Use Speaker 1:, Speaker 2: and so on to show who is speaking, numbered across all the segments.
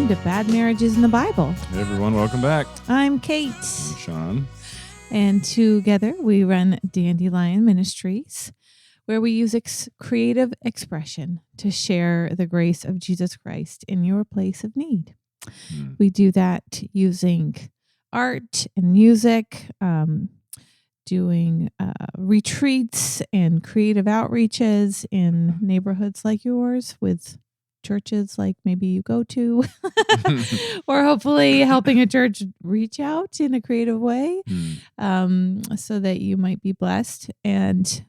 Speaker 1: welcome to Bad Marriages in the Bible.
Speaker 2: Hey everyone, welcome back.
Speaker 1: I'm Kate.
Speaker 2: I'm Sean.
Speaker 1: And together we run Dandelion Ministries, where we use creative expression to share the grace of Jesus Christ in your place of need. We do that using art and music, doing retreats and creative outreaches in neighborhoods like yours with churches like maybe you go to, or hopefully helping a church reach out in a creative way, so that you might be blessed. And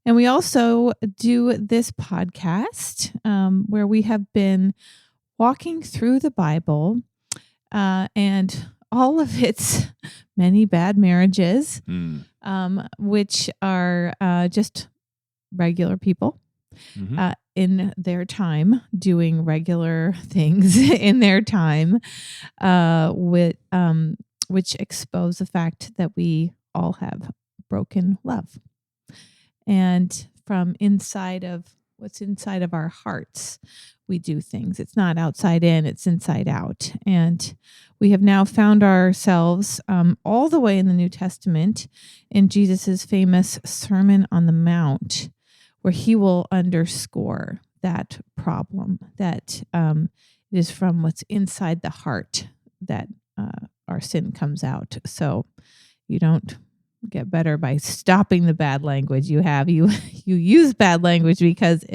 Speaker 1: we also do this podcast where we have been walking through the Bible and all of its many bad marriages, which are just regular people in their time doing regular things in their time, which expose the fact that we all have broken love. And from inside of what's inside of our hearts, we do things. It's not outside in, it's inside out. And we have now found ourselves all the way in the New Testament in Jesus's famous Sermon on the Mount, where he will underscore that problem, that it is from what's inside the heart that our sin comes out. So you don't get better by stopping the bad language you have. You use bad language because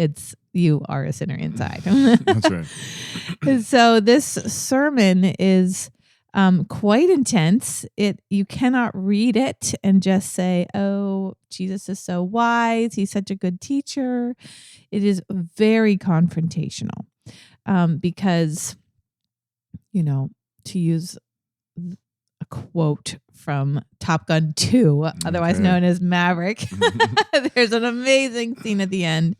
Speaker 1: you are a sinner inside.
Speaker 2: That's right.
Speaker 1: So this sermon is quite intense. You cannot read it and just say, "Oh, Jesus is so wise. He's such a good teacher." It is very confrontational because, to use a quote from Top Gun 2, otherwise known as Maverick, there's an amazing scene at the end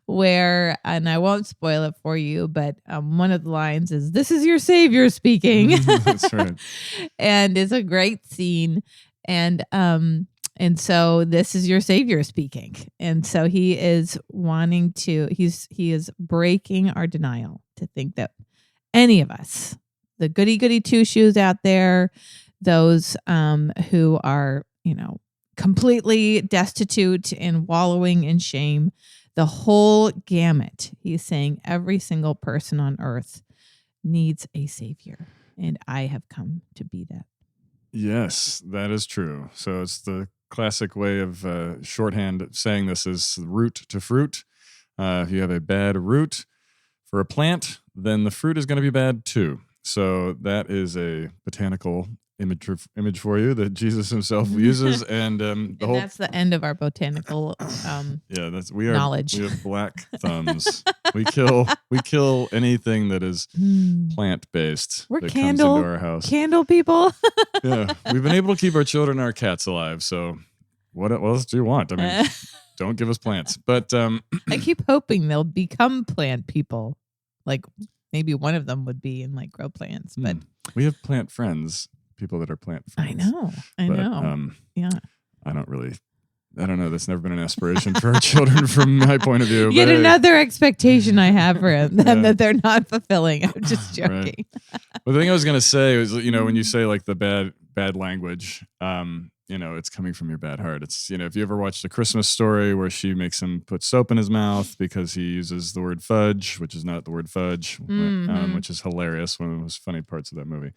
Speaker 1: where, and I won't spoil it for you, but one of the lines is, "This is your savior speaking."
Speaker 2: That's right.
Speaker 1: And it's a great scene. And so this is your savior speaking. And so he is he is breaking our denial to think that any of us, the goody two shoes out there, those who are, completely destitute and wallowing in shame, the whole gamut. He's saying every single person on earth needs a savior, and I have come to be that.
Speaker 2: Yes, that is true. So it's the classic way of shorthand saying this is root to fruit. If you have a bad root for a plant, then the fruit is going to be bad too. So that is a botanical image for you that Jesus himself uses, and that's
Speaker 1: the end of our botanical knowledge.
Speaker 2: We have black thumbs. we kill anything that is plant based.
Speaker 1: We're
Speaker 2: that
Speaker 1: candle
Speaker 2: comes into our house.
Speaker 1: Candle people.
Speaker 2: Yeah, we've been able to keep our children and our cats alive. So what else do you want? I mean, don't give us plants. But
Speaker 1: I keep hoping they'll become plant people. Like maybe one of them would be and grow plants. But
Speaker 2: we have plant friends. People that are plant friends.
Speaker 1: I know. Yeah.
Speaker 2: I don't know. That's never been an aspiration for our children from my point of view.
Speaker 1: Yet another expectation I have for them that they're not fulfilling. I'm just joking.
Speaker 2: Right. Well, the thing I was going to say was, when you say the bad language, it's coming from your bad heart. It's, if you ever watched A Christmas Story where she makes him put soap in his mouth because he uses the word fudge, which is not the word fudge, which is hilarious. One of the most funny parts of that movie.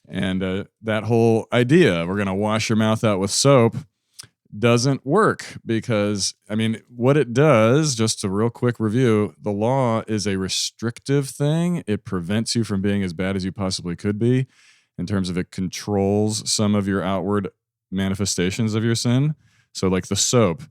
Speaker 2: And that whole idea, we're going to wash your mouth out with soap, doesn't work because, what it does, just a real quick review, the law is a restrictive thing. It prevents you from being as bad as you possibly could be in terms of it controls some of your outward manifestations of your sin. So like the soap,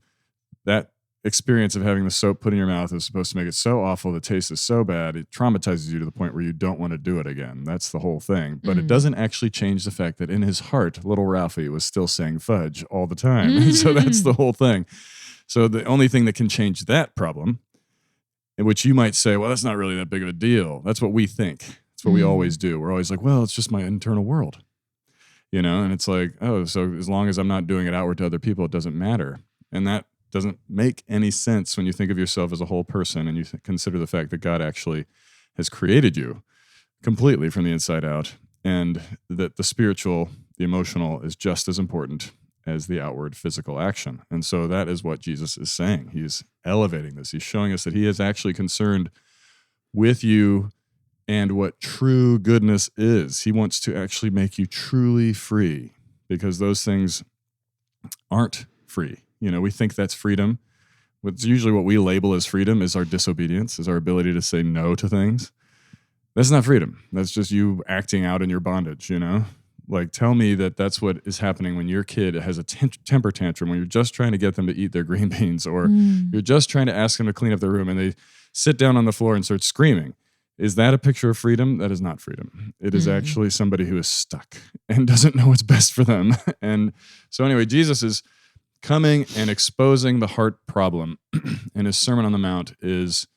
Speaker 2: that experience of having the soap put in your mouth is supposed to make it so awful, the taste is so bad, it traumatizes you to the point where you don't want to do it again. That's the whole thing. But it doesn't actually change the fact that in his heart, little Ralphie was still saying fudge all the time. So that's the whole thing. So the only thing that can change that problem, in which you might say, well, that's not really that big of a deal. That's what we think. That's what we always do. We're always like, well, it's just my internal world. And it's like, oh, so as long as I'm not doing it outward to other people, it doesn't matter. And that doesn't make any sense when you think of yourself as a whole person and you consider the fact that God actually has created you completely from the inside out, and that the spiritual, the emotional is just as important as the outward physical action. And so that is what Jesus is saying. He's elevating this. He's showing us that he is actually concerned with you and what true goodness is. He wants to actually make you truly free, because those things aren't free. We think that's freedom. What's usually what we label as freedom is our disobedience, is our ability to say no to things. That's not freedom. That's just you acting out in your bondage, Like, tell me that that's what is happening when your kid has a temper tantrum, when you're just trying to get them to eat their green beans, or you're just trying to ask them to clean up their room and they sit down on the floor and start screaming. Is that a picture of freedom? That is not freedom. It is actually somebody who is stuck and doesn't know what's best for them. And so anyway, Jesus is coming and exposing the heart problem. And his Sermon on the Mount is,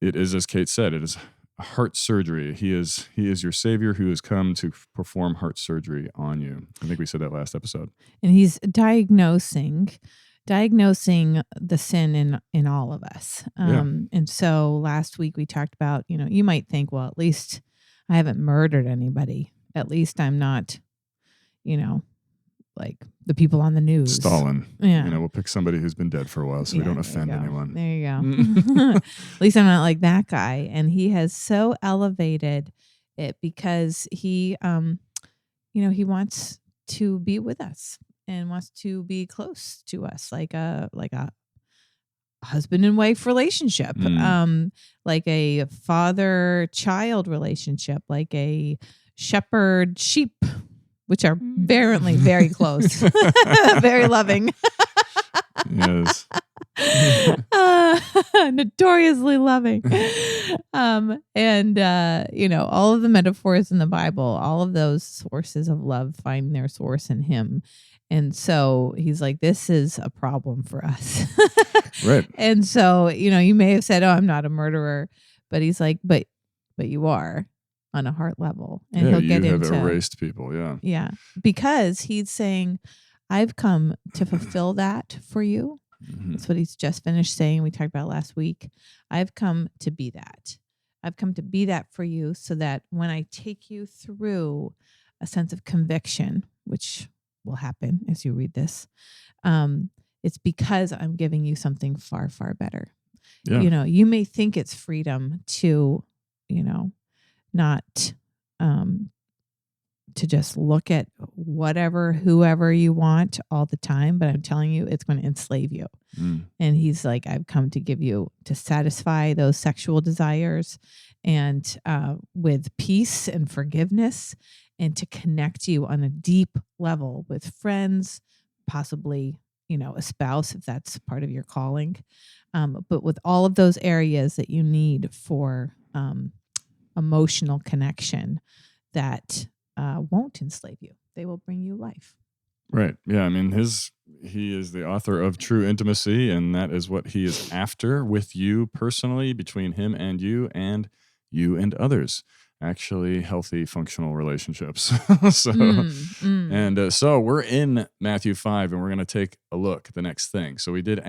Speaker 2: as Kate said, it is heart surgery. He is your Savior who has come to perform heart surgery on you. I think we said that last episode.
Speaker 1: And he's diagnosing the sin in all of us. And so last week we talked about, you might think, well, at least I haven't murdered anybody. At least I'm not, like the people on the news.
Speaker 2: Stalin.
Speaker 1: Yeah.
Speaker 2: We'll pick somebody who's been dead for a while so we don't offend anyone.
Speaker 1: There you go. At least I'm not like that guy. And he has so elevated it because he wants to be with us and wants to be close to us, like a husband and wife relationship, like a father-child relationship, like a shepherd-sheep, which are apparently very close, very loving.
Speaker 2: Yes.
Speaker 1: Notoriously loving. And all of the metaphors in the Bible, all of those sources of love find their source in him. And so he's like, this is a problem for us.
Speaker 2: Right.
Speaker 1: And so, you may have said, oh, I'm not a murderer, but he's like, but you are on a heart level. And he'll get into
Speaker 2: erased people. Yeah.
Speaker 1: Yeah. Because he's saying, I've come to fulfill that for you. Mm-hmm. That's what he's just finished saying. We talked about last week. I've come to be that. I've come to be that for you so that when I take you through a sense of conviction, which will happen as you read this, it's because I'm giving you something far, far better. Yeah. You may think it's freedom to, not to just look at whoever you want all the time, but I'm telling you, it's going to enslave you. And he's like, I've come to give you, to satisfy those sexual desires and with peace and forgiveness, and to connect you on a deep level with friends, possibly, a spouse, if that's part of your calling. But with all of those areas that you need for emotional connection that won't enslave you. They will bring you life.
Speaker 2: Right. Yeah. I mean, he is the author of true intimacy, and that is what he is after with you personally, between him and you and others. Actually, healthy, functional relationships. So we're in Matthew 5, and we're going to take a look at the next thing. So we did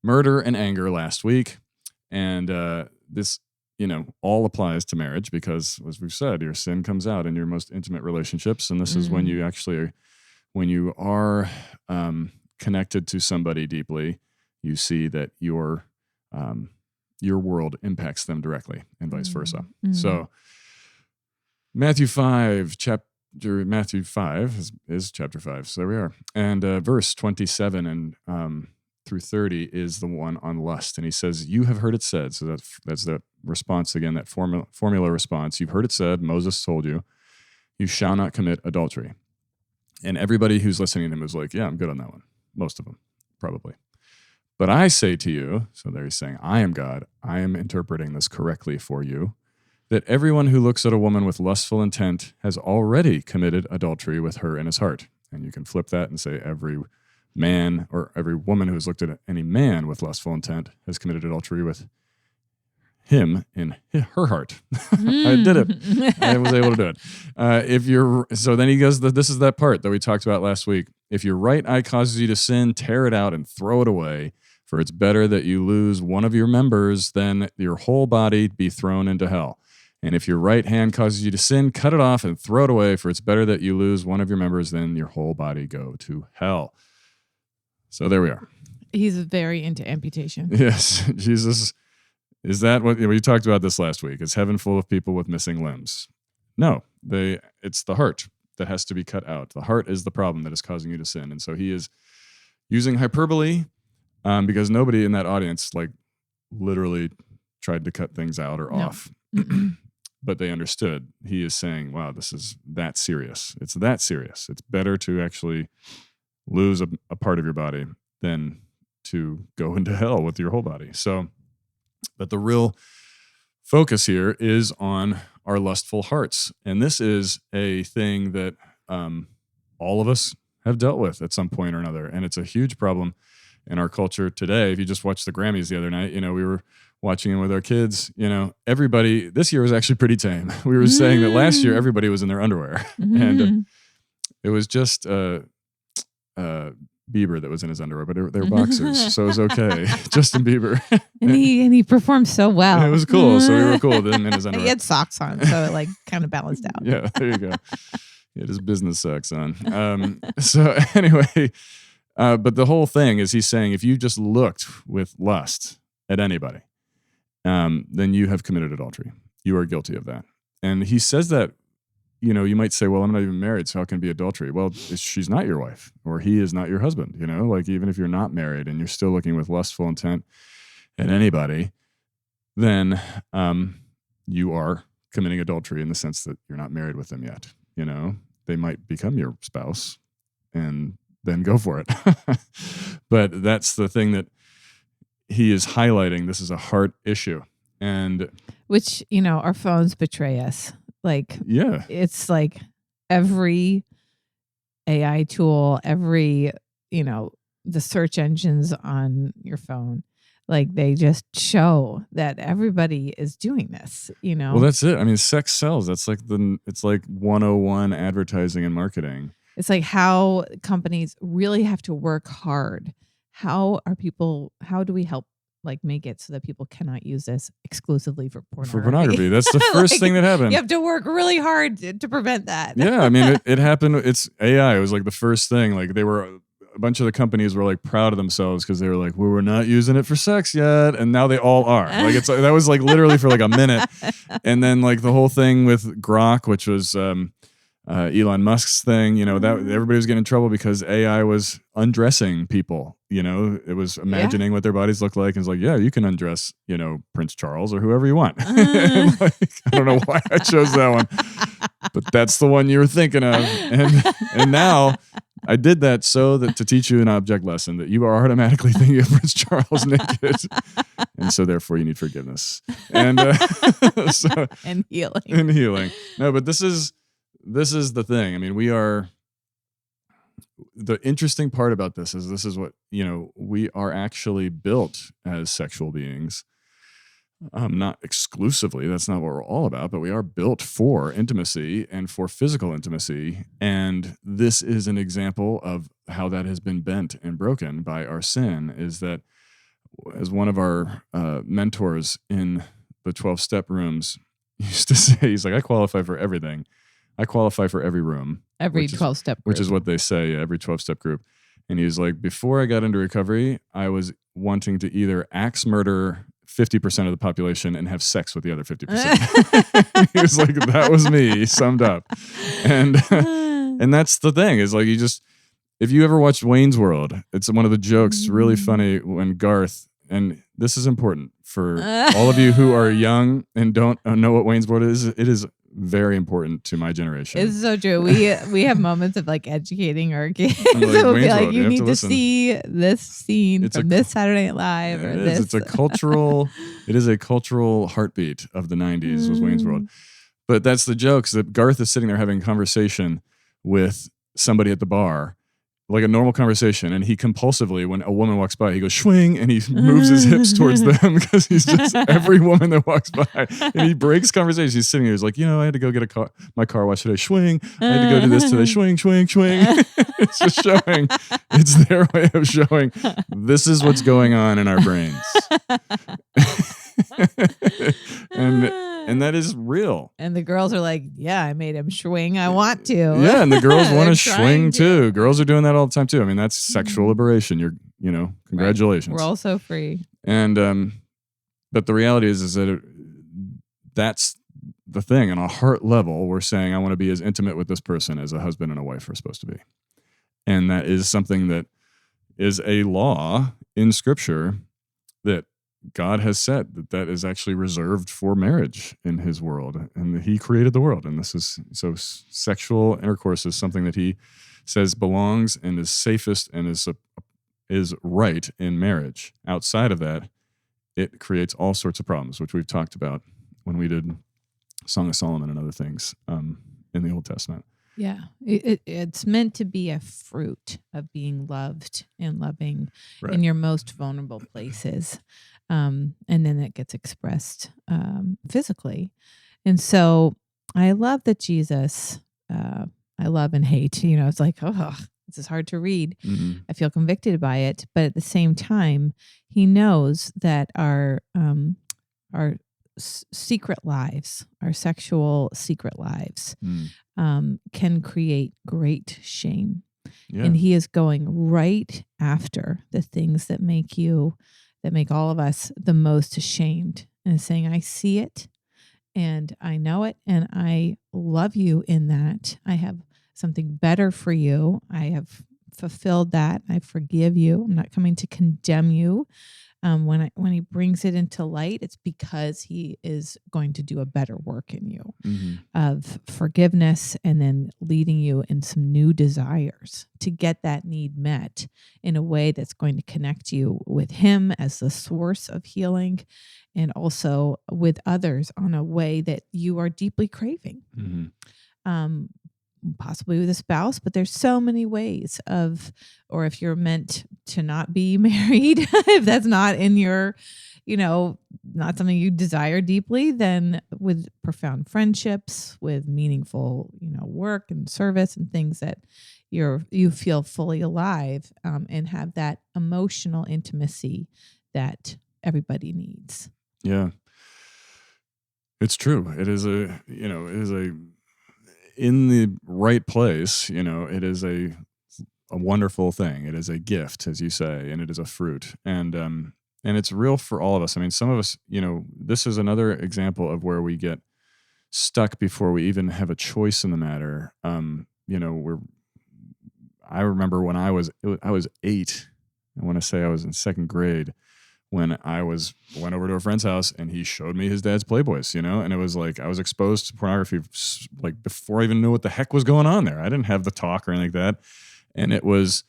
Speaker 2: murder and anger last week, and this all applies to marriage because, as we've said, your sin comes out in your most intimate relationships. And this is when you actually, when you are connected to somebody deeply, you see that your world impacts them directly and vice versa. So Matthew 5 is chapter 5. So there we are. And verse 27 and through 30 is the one on lust. And he says, you have heard it said. So that's the response again, that formula response. You've heard it said, Moses told you, you shall not commit adultery. And everybody who's listening to him is like, yeah, I'm good on that one. Most of them, probably. But I say to you, so there he's saying, I am God. I am interpreting this correctly for you, that everyone who looks at a woman with lustful intent has already committed adultery with her in his heart. And you can flip that and say every man or every woman who has looked at any man with lustful intent has committed adultery with him in her heart. I did it. I was able to do it. So then he goes, this is that part that we talked about last week. If your right eye causes you to sin, tear it out and throw it away. For it's better that you lose one of your members than your whole body be thrown into hell. And if your right hand causes you to sin, cut it off and throw it away, for it's better that you lose one of your members than your whole body go to hell. So there we are.
Speaker 1: He's very into amputation.
Speaker 2: Yes, Jesus. Is that what we talked about this last week? Is heaven full of people with missing limbs? No, it's the heart that has to be cut out. The heart is the problem that is causing you to sin. And so he is using hyperbole because nobody in that audience literally tried to cut things out or off. But they understood. He is saying, wow, this is that serious. It's that serious. It's better to actually lose a part of your body than to go into hell with your whole body. So, but the real focus here is on our lustful hearts. And this is a thing that all of us have dealt with at some point or another. And it's a huge problem in our culture today. If you just watched the Grammys the other night, we were watching it with our kids, everybody, this year was actually pretty tame. We were saying that last year, everybody was in their underwear. And it was just Bieber that was in his underwear, but they were boxers, so it was okay. Justin Bieber.
Speaker 1: and he performed so well.
Speaker 2: It was cool, so we were cool with him in his underwear.
Speaker 1: He had socks on, so it kind of balanced out.
Speaker 2: Yeah, there you go. He had his business socks on. So anyway, but the whole thing is he's saying if you just looked with lust at anybody, then you have committed adultery. You are guilty of that. And he says that, you might say, well, I'm not even married, so how can it be adultery? Well, she's not your wife, or he is not your husband, even if you're not married and you're still looking with lustful intent at anybody, then you are committing adultery in the sense that you're not married with them yet. They might become your spouse and then go for it. But that's the thing that he is highlighting. This is a heart issue. And
Speaker 1: which, our phones betray us.
Speaker 2: Yeah,
Speaker 1: it's like every AI tool, every, the search engines on your phone, they just show that everybody is doing this,
Speaker 2: Well, that's it. I mean, sex sells. That's it's like 101 advertising and marketing.
Speaker 1: It's like how companies really have to work hard. How do we help make it so that people cannot use this exclusively for pornography?
Speaker 2: For pornography. That's the first thing that happened.
Speaker 1: You have to work really hard to prevent that.
Speaker 2: Yeah, I mean, it happened. It's AI. It was the first thing. A bunch of the companies were proud of themselves because they were like, well, we're not using it for sex yet. And now they all are. That was literally for a minute. And then the whole thing with Grok, which was Elon Musk's thing, that everybody was getting in trouble because AI was undressing people. It was imagining what their bodies look like, and it's yeah, you can undress, Prince Charles or whoever you want. I don't know why I chose that one, but that's the one you were thinking of. And now I did that so that to teach you an object lesson that you are automatically thinking of Prince Charles naked, and so therefore you need forgiveness and
Speaker 1: and healing.
Speaker 2: And healing. No, but this is the thing. I mean, the interesting part about this is what, we are actually built as sexual beings. Not exclusively, that's not what we're all about, but we are built for intimacy and for physical intimacy. And this is an example of how that has been bent and broken by our sin, is that as one of our mentors in the 12-step rooms used to say, he's like, I qualify for everything. I qualify for every room.
Speaker 1: Every 12-step group.
Speaker 2: Which is what they say, every 12-step group. And he was like, before I got into recovery, I was wanting to either axe murder 50% of the population and have sex with the other 50%. He was like, that was me, summed up. And that's the thing, is if you ever watched Wayne's World, it's one of the jokes, really funny, when Garth, and this is important for all of you who are young and don't know what Wayne's World is, it is very important to my generation.
Speaker 1: It's so true. We have moments of educating our kids.
Speaker 2: We'll
Speaker 1: be like, you need to see this scene from this Saturday Night Live or this.
Speaker 2: It's it is a cultural heartbeat of the 90s was Wayne's World. But that's the jokes that Garth is sitting there having a conversation with somebody at the bar, like a normal conversation, and he compulsively, when a woman walks by, he goes swing, and he moves his hips towards them because he's just every woman that walks by, and he breaks conversation. He's sitting there, he's like, I had to go get my car wash today, swing. I had to go do this today, swing, swing, swing. It's just showing. It's their way of showing this is what's going on in our brains. And that is real.
Speaker 1: And the girls are like, yeah, I made him swing. I want to.
Speaker 2: Yeah, and the girls want
Speaker 1: They're
Speaker 2: to swing
Speaker 1: trying
Speaker 2: too. Girls are doing that all the time too. I mean, that's sexual liberation. Congratulations.
Speaker 1: We're all so free.
Speaker 2: And but the reality is that that's the thing. On a heart level, we're saying I want to be as intimate with this person as a husband and a wife are supposed to be. And that is something that is a law in Scripture that God has said that is actually reserved for marriage in his world. And he created the world. And this is so sexual intercourse is something that he says belongs and is safest and is right in marriage. Outside of that, it creates all sorts of problems, which we've talked about when we did Song of Solomon and other things in the Old Testament.
Speaker 1: Yeah, it's meant to be a fruit of being loved and loving in your most vulnerable places. And then it gets expressed physically. And so I love that Jesus, I love and hate, it's like, oh, this is hard to read.
Speaker 2: Mm-hmm.
Speaker 1: I feel convicted by it. But at the same time, he knows that our secret lives, our sexual secret lives, can create great shame. Yeah. And he is going right after the things that make all of us the most ashamed, and saying, I see it and I know it and I love you in that. I have something better for you. I have fulfilled that. I forgive you. I'm not coming to condemn you. When he brings it into light, it's because he is going to do a better work in you of forgiveness, and then leading you in some new desires to get that need met in a way that's going to connect you with him as the source of healing, and also with others on a way that you are deeply craving. Possibly with a spouse, but there's so many ways or if you're meant to not be married, if that's not in your, not something you desire deeply, then with profound friendships, with meaningful, work and service and things that you feel fully alive, and have that emotional intimacy that everybody needs.
Speaker 2: Yeah. It's true. It is in the right place, it is a wonderful thing. It is a gift, as you say, and it is a fruit. And it's real for all of us. I mean, some of us, this is another example of where we get stuck before we even have a choice in the matter. I remember when I was 8, I want to say I was in 2nd grade, when I went over to a friend's house and he showed me his dad's Playboys, and it was like I was exposed to pornography like before I even knew what the heck was going on there. I didn't have the talk or anything like that, and it was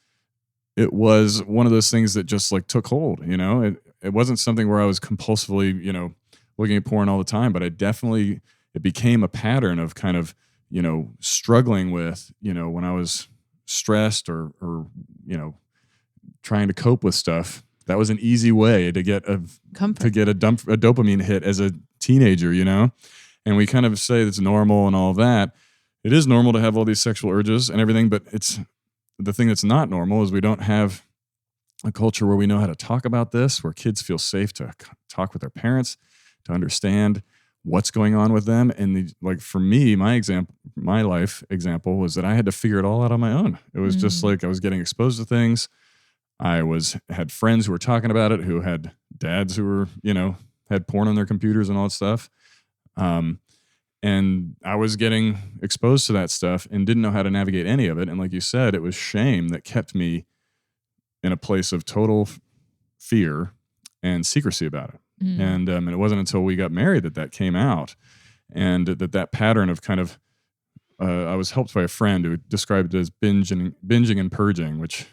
Speaker 2: one of those things that just like took hold. It wasn't something where I was compulsively looking at porn all the time, but it became a pattern of kind of struggling with when I was stressed or trying to cope with stuff. That was an easy way to get a dopamine hit as a teenager, and we kind of say it's normal and all of that. It is normal to have all these sexual urges and everything, but it's the thing that's not normal is we don't have a culture where we know how to talk about this, where kids feel safe to talk with their parents, to understand what's going on with them. And for me, my life example was that I had to figure it all out on my own. It was just like I was getting exposed to things. I had friends who were talking about it, who had dads who were, had porn on their computers and all that stuff. And I was getting exposed to that stuff and didn't know how to navigate any of it. And like you said, it was shame that kept me in a place of total fear and secrecy about it. And it wasn't until we got married that came out, and that pattern of kind of, I was helped by a friend who described it as binging and purging, which,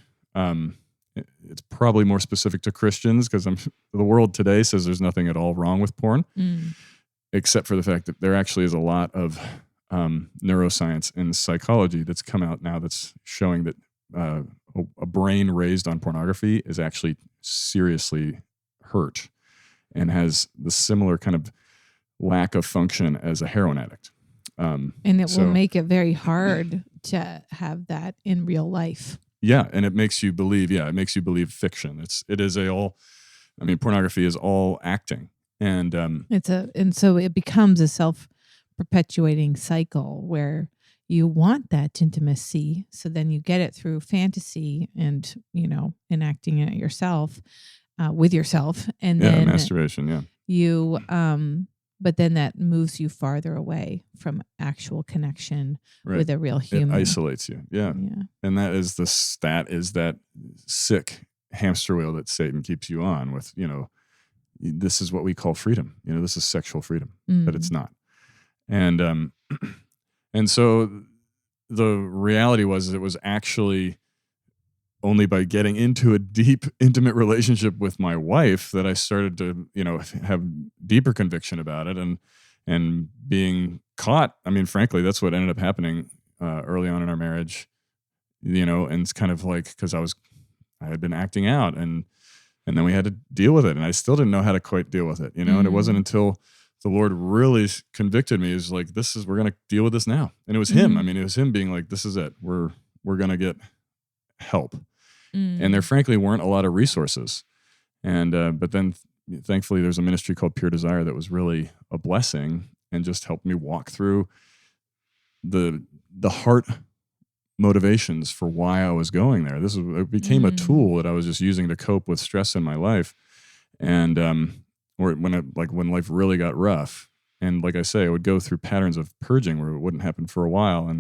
Speaker 2: it's probably more specific to Christians, because the world today says there's nothing at all wrong with porn, except for the fact that there actually is a lot of neuroscience and psychology that's come out now that's showing that a brain raised on pornography is actually seriously hurt and has the similar kind of lack of function as a heroin addict.
Speaker 1: And it will make it very hard to have that in real life.
Speaker 2: Yeah, and it makes you believe. Yeah, it makes you believe fiction. Pornography is all acting, And
Speaker 1: And so it becomes a self-perpetuating cycle where you want that intimacy, so then you get it through fantasy and, enacting it yourself, with yourself, and
Speaker 2: yeah,
Speaker 1: then
Speaker 2: masturbation. Yeah,
Speaker 1: you but then that moves you farther away from actual connection
Speaker 2: right.
Speaker 1: with a real
Speaker 2: It
Speaker 1: human.
Speaker 2: isolates you. Yeah,
Speaker 1: Yeah.
Speaker 2: and that is that sick hamster wheel that Satan keeps you on with. This is what we call freedom. This is sexual freedom, but it's not. And and so the reality was, it was actually only by getting into a deep, intimate relationship with my wife that I started to, have deeper conviction about it, and being caught. I mean, frankly, that's what ended up happening early on in our marriage. And it's kind of like, because I had been acting out, and then we had to deal with it, and I still didn't know how to quite deal with it. And it wasn't until the Lord really convicted me, is like, we're going to deal with this now. And it was him. I mean, it was him being like, this is it. We're going to get help. And there frankly weren't a lot of resources. And but then thankfully there's a ministry called Pure Desire that was really a blessing, and just helped me walk through the heart motivations for why I was going there. It became a tool that I was just using to cope with stress in my life. And or when life really got rough. And like I say, I would go through patterns of purging where it wouldn't happen for a while,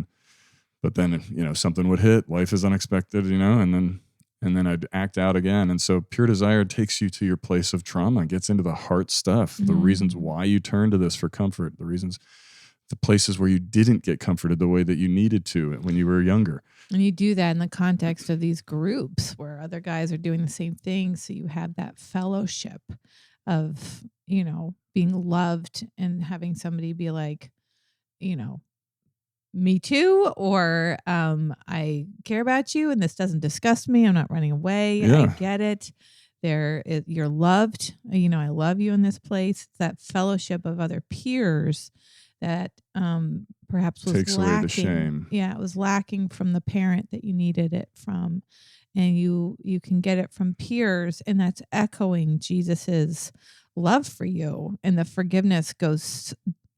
Speaker 2: but then something would hit. Life is unexpected, and then I'd act out again. And so Pure Desire takes you to your place of trauma, gets into the heart stuff, the reasons why you turn to this for comfort, the places where you didn't get comforted the way that you needed to when you were younger.
Speaker 1: And you do that in the context of these groups where other guys are doing the same thing. So you have that fellowship of, being loved, and having somebody be like, me too, or I care about you, and this doesn't disgust me. I'm not running away.
Speaker 2: Yeah.
Speaker 1: I get it. You're loved. I love you in this place. It's that fellowship of other peers that perhaps was
Speaker 2: Takes
Speaker 1: lacking.
Speaker 2: away the shame.
Speaker 1: Yeah, it was lacking from the parent that you needed it from, and you can get it from peers, and that's echoing Jesus's love for you, and the forgiveness goes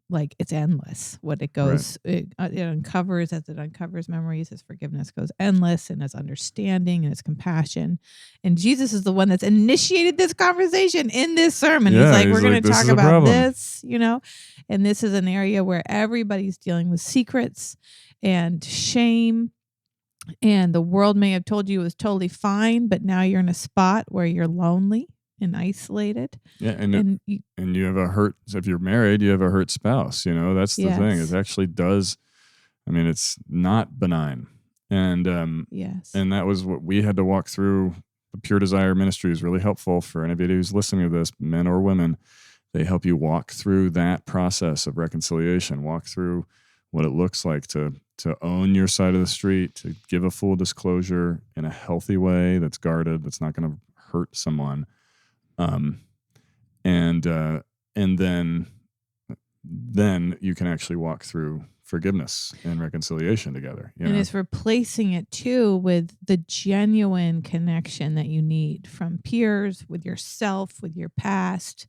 Speaker 1: like it's endless. What it goes, it uncovers, as it uncovers memories. His forgiveness goes endless, and his understanding and his compassion. And Jesus is the one that's initiated this conversation in this sermon.
Speaker 2: Yeah,
Speaker 1: he's like,
Speaker 2: he's
Speaker 1: we're going
Speaker 2: like,
Speaker 1: to
Speaker 2: "This
Speaker 1: talk
Speaker 2: is a
Speaker 1: about
Speaker 2: problem."
Speaker 1: this, and this is an area where everybody's dealing with secrets and shame. And the world may have told you it was totally fine, but now you're in a spot where you're lonely and isolated.
Speaker 2: Yeah, and you have a hurt. If you're married, you have a hurt spouse. That's the thing.
Speaker 1: Yes.
Speaker 2: It actually does. I mean, it's not benign, and
Speaker 1: Yes.
Speaker 2: and that was what we had to walk through. The Pure Desire Ministry is really helpful for anybody who's listening to this, men or women. They help you walk through that process of reconciliation, walk through what it looks like to own your side of the street, to give a full disclosure in a healthy way that's guarded, that's not going to hurt someone. And then you can actually walk through forgiveness and reconciliation together.
Speaker 1: And it's replacing it too with the genuine connection that you need from peers, with yourself, with your past,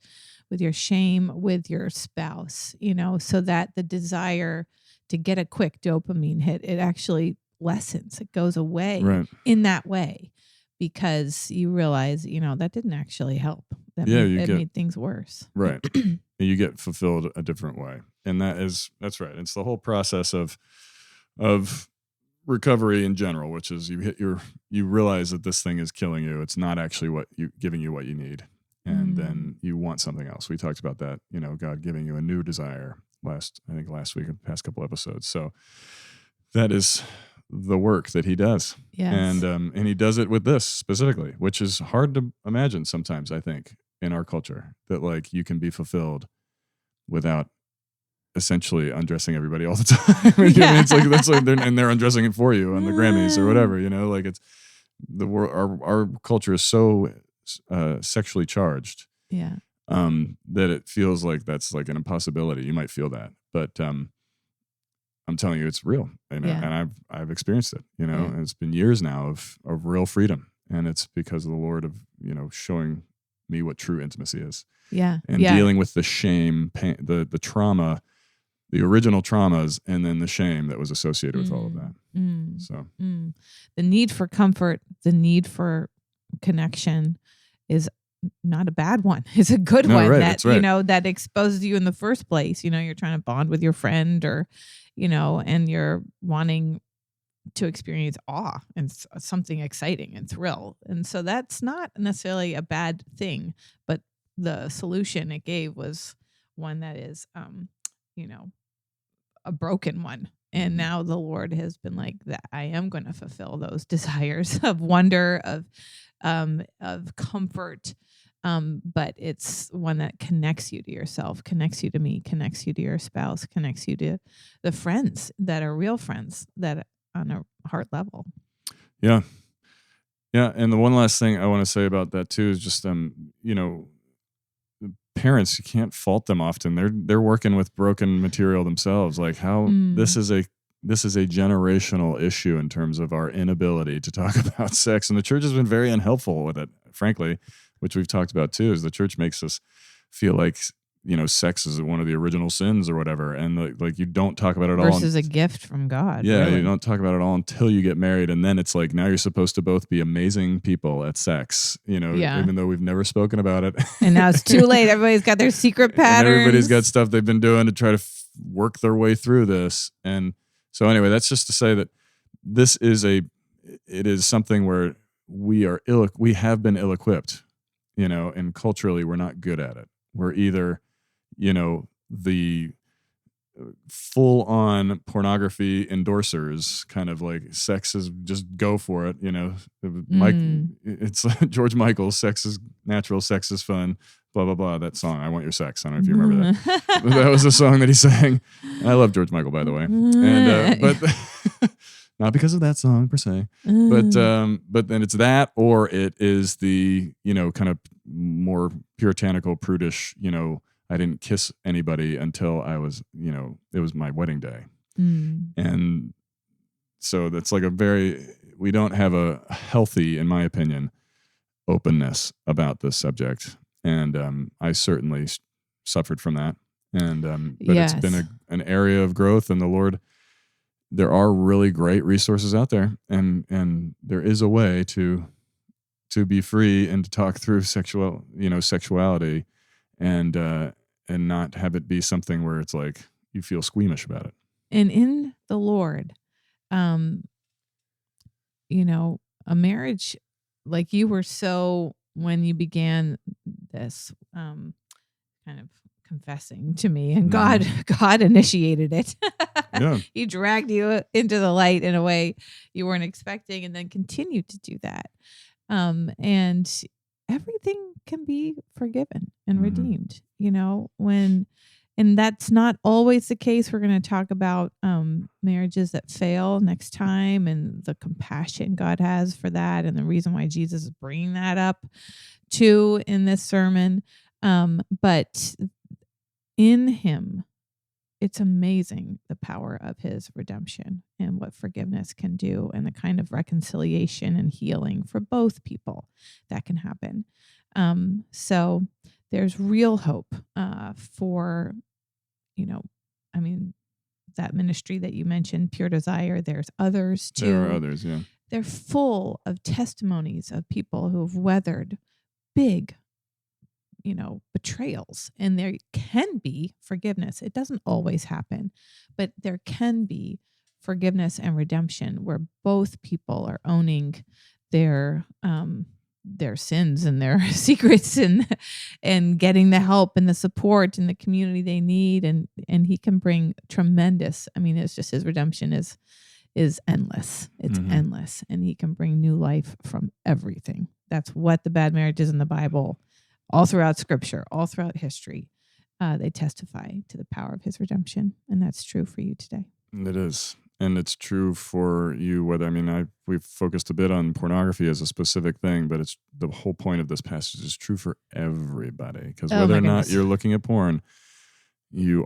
Speaker 1: with your shame, with your spouse, so that the desire to get a quick dopamine hit, it actually lessens, it goes away in that way, because you realize, that didn't actually help. It made things worse.
Speaker 2: Right. You get fulfilled a different way. And that's right. It's the whole process of recovery in general, which is you realize that this thing is killing you. It's not actually giving you what you need. And then you want something else. We talked about that, God giving you a new desire last week, the past couple episodes. So that is the work that he does.
Speaker 1: Yes.
Speaker 2: And he does it with this specifically, which is hard to imagine sometimes, I think, in our culture, that like you can be fulfilled without essentially undressing everybody all the time. I mean, it's like that's like they're undressing it for you on the Grammys or whatever. Like it's the world. Our culture is so sexually charged.
Speaker 1: Yeah.
Speaker 2: That it feels like that's like an impossibility. You might feel that, but I'm telling you, it's real, and I've experienced it. And it's been years now of real freedom, and it's because of the Lord of showing me what true intimacy is.
Speaker 1: Yeah.
Speaker 2: And
Speaker 1: yeah.
Speaker 2: dealing with the shame, pain, the trauma, the original traumas, and then the shame that was associated with all of that. So
Speaker 1: the need for comfort, the need for connection is not a bad one. It's a good one
Speaker 2: right,
Speaker 1: that,
Speaker 2: that's right.
Speaker 1: you know, that exposes you in the first place. You know, you're trying to bond with your friend or, you know, and you're wanting to experience awe and something exciting and thrill. And so that's not necessarily a bad thing, but the solution it gave was one that is, you know, a broken one. And now the Lord has been like that. I am going to fulfill those desires of wonder, of comfort. But it's one that connects you to yourself, connects you to me, connects you to your spouse, connects you to the friends that are real friends that on a heart level.
Speaker 2: Yeah. Yeah. And the one last thing I want to say about that too is just, you know, parents, you can't fault them often. They're working with broken material themselves. Like how this is a generational issue in terms of our inability to talk about sex. And the church has been very unhelpful with it, frankly, which we've talked about too, is the church makes us feel like, you know, sex is one of the original sins or whatever. And like you don't talk about it all.
Speaker 1: Versus a gift from God.
Speaker 2: Yeah,
Speaker 1: really.
Speaker 2: you don't talk about it all until you get married. And then it's like, now you're supposed to both be amazing people at sex, you know, even though we've never spoken about it.
Speaker 1: And now it's too late. Everybody's got their secret patterns.
Speaker 2: And everybody's got stuff they've been doing to try to work their way through this. And so anyway, that's just to say that this is it is something where we have been ill-equipped, you know, and culturally we're not good at it. We're either, you know, the full-on pornography endorsers, kind of like sex is just go for it, you know. It's George Michael's "Sex is natural, sex is fun," blah blah blah. That song, "I Want Your Sex." I don't know if you remember that. That was a song that he sang. I love George Michael, by the way, and but not because of that song per se, but then it's that, or it is the, you know, kind of more puritanical, prudish, you know, I didn't kiss anybody until I was, you know, it was my wedding day. And so that's like we don't have a healthy, in my opinion, openness about this subject. And I certainly suffered from that. And but it's been an area of growth, and the Lord, there are really great resources out there, and there is a way to be free and to talk through sexuality, and not have it be something where it's like you feel squeamish about it.
Speaker 1: And in the Lord, you know, a marriage, like you were so, when you began this kind of confessing to me, and God initiated it.
Speaker 2: Yeah.
Speaker 1: He dragged you into the light in a way you weren't expecting, and then continued to do that. And everything can be forgiven and redeemed, you know, and that's not always the case. We're going to talk about marriages that fail next time, and the compassion God has for that, and the reason why Jesus is bringing that up too in this sermon. But in him, it's amazing the power of his redemption and what forgiveness can do, and the kind of reconciliation and healing for both people that can happen. So there's real hope for, you know, I mean, that ministry that you mentioned, Pure Desire, there's others too.
Speaker 2: There are others, yeah.
Speaker 1: They're full of testimonies of people who have weathered big, you know, betrayals, and there can be forgiveness. It doesn't always happen, but there can be forgiveness and redemption where both people are owning their sins and their secrets, and getting the help and the support and the community they need, and he can bring tremendous, I mean, it's just his redemption is endless. It's endless, and he can bring new life from everything. That's what the bad marriages in the Bible, all throughout Scripture, all throughout history, they testify to the power of his redemption, and that's true for you today.
Speaker 2: It is. And it's true for you, we've focused a bit on pornography as a specific thing, but it's the whole point of this passage is true for everybody. Because whether or not you're looking at porn, you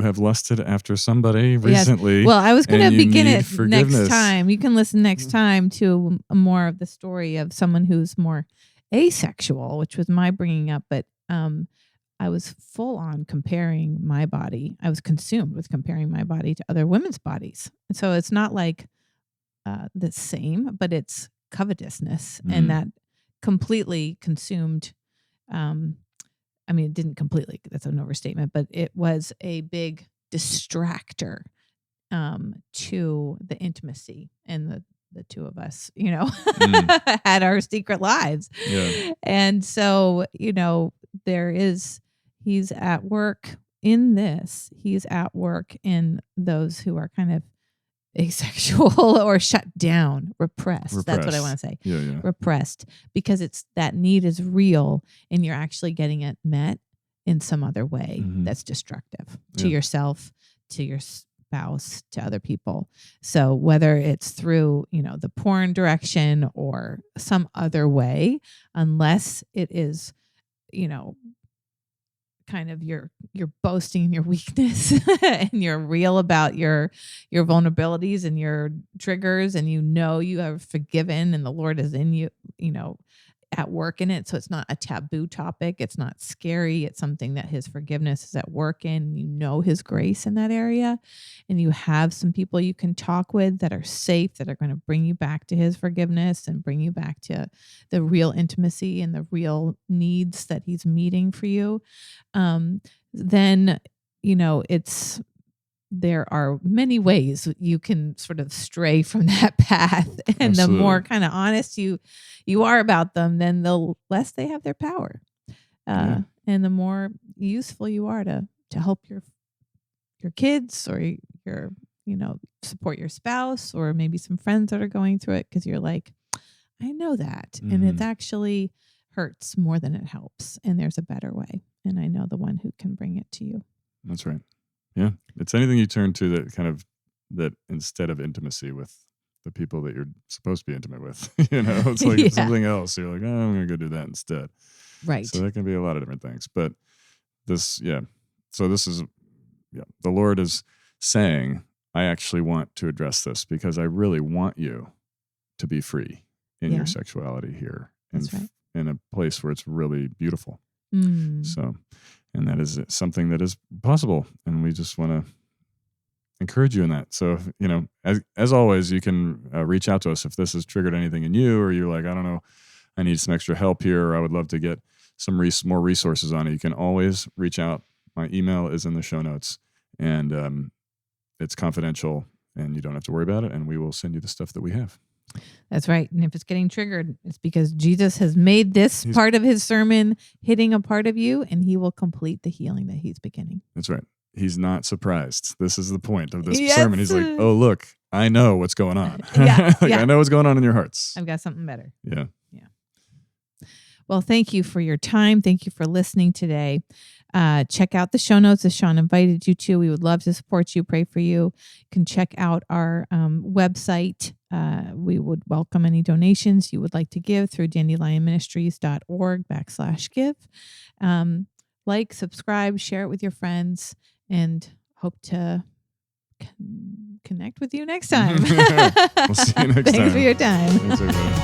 Speaker 2: have lusted after somebody recently.
Speaker 1: Yes. Well, I was going to begin it
Speaker 2: forgiveness
Speaker 1: next time. You can listen next time to more of the story of someone who's more asexual, which was my bringing up, but I was full on comparing my body. I was consumed with comparing my body to other women's bodies. And so it's not like the same, but it's covetousness, and that completely consumed. I mean, it didn't completely, that's an overstatement, but it was a big distractor to the intimacy, and the two of us, had our secret lives.
Speaker 2: Yeah.
Speaker 1: And so, he's at work in this. He's at work in those who are kind of asexual or shut down, repressed. That's what I want to say.
Speaker 2: Yeah.
Speaker 1: Repressed, because that need is real, and you're actually getting it met in some other way that's destructive to yourself, to your spouse, to other people. So whether it's through, the porn direction or some other way, unless it is, kind of you're boasting in your weakness and you're real about your vulnerabilities and your triggers, and you have forgiven and the Lord is in you, at work in it. So it's not a taboo topic. It's not scary. It's something that his forgiveness is at work in. His grace in that area, and you have some people you can talk with that are safe, that are going to bring you back to his forgiveness and bring you back to the real intimacy and the real needs that he's meeting for you. Then, there are many ways you can sort of stray from that path. And
Speaker 2: Absolutely.
Speaker 1: The more kind of honest you are about them, then the less they have their power. And the more useful you are to help your kids, or your, support your spouse, or maybe some friends that are going through it, because you're like, I know that. And it actually hurts more than it helps. And there's a better way. And I know the one who can bring it to you.
Speaker 2: That's right. Yeah. It's anything you turn to that instead of intimacy with the people that you're supposed to be intimate with, it's like it's something else. You're like, oh, I'm going to go do that instead.
Speaker 1: Right.
Speaker 2: So that can be a lot of different things, but so this is, the Lord is saying, I actually want to address this because I really want you to be free in your sexuality here.
Speaker 1: That's right.
Speaker 2: In a place where it's really beautiful. So, and that is something that is possible. And we just want to encourage you in that. So, as always, you can reach out to us if this has triggered anything in you, or you're like, I don't know, I need some extra help here, or I would love to get some more resources on it. You can always reach out. My email is in the show notes, and it's confidential, and you don't have to worry about it. And we will send you the stuff that we have.
Speaker 1: That's right. And if it's getting triggered, it's because Jesus has made this part of his sermon hitting a part of you, and he will complete the healing that he's beginning.
Speaker 2: That's right. He's not surprised. This is the point of this sermon. He's like, oh, look, I know what's going on. I know what's going on in your hearts.
Speaker 1: I've got something better.
Speaker 2: Yeah.
Speaker 1: Well, thank you for your time. Thank you for listening today. Check out the show notes as Sean invited you to. We would love to support you, pray for you. You can check out our website. We would welcome any donations you would like to give through dandelionministries.org/give. Like, subscribe, share it with your friends, and hope to connect with you next time.
Speaker 2: We'll see you next time.
Speaker 1: Thanks for your time.
Speaker 2: Thanks, everybody.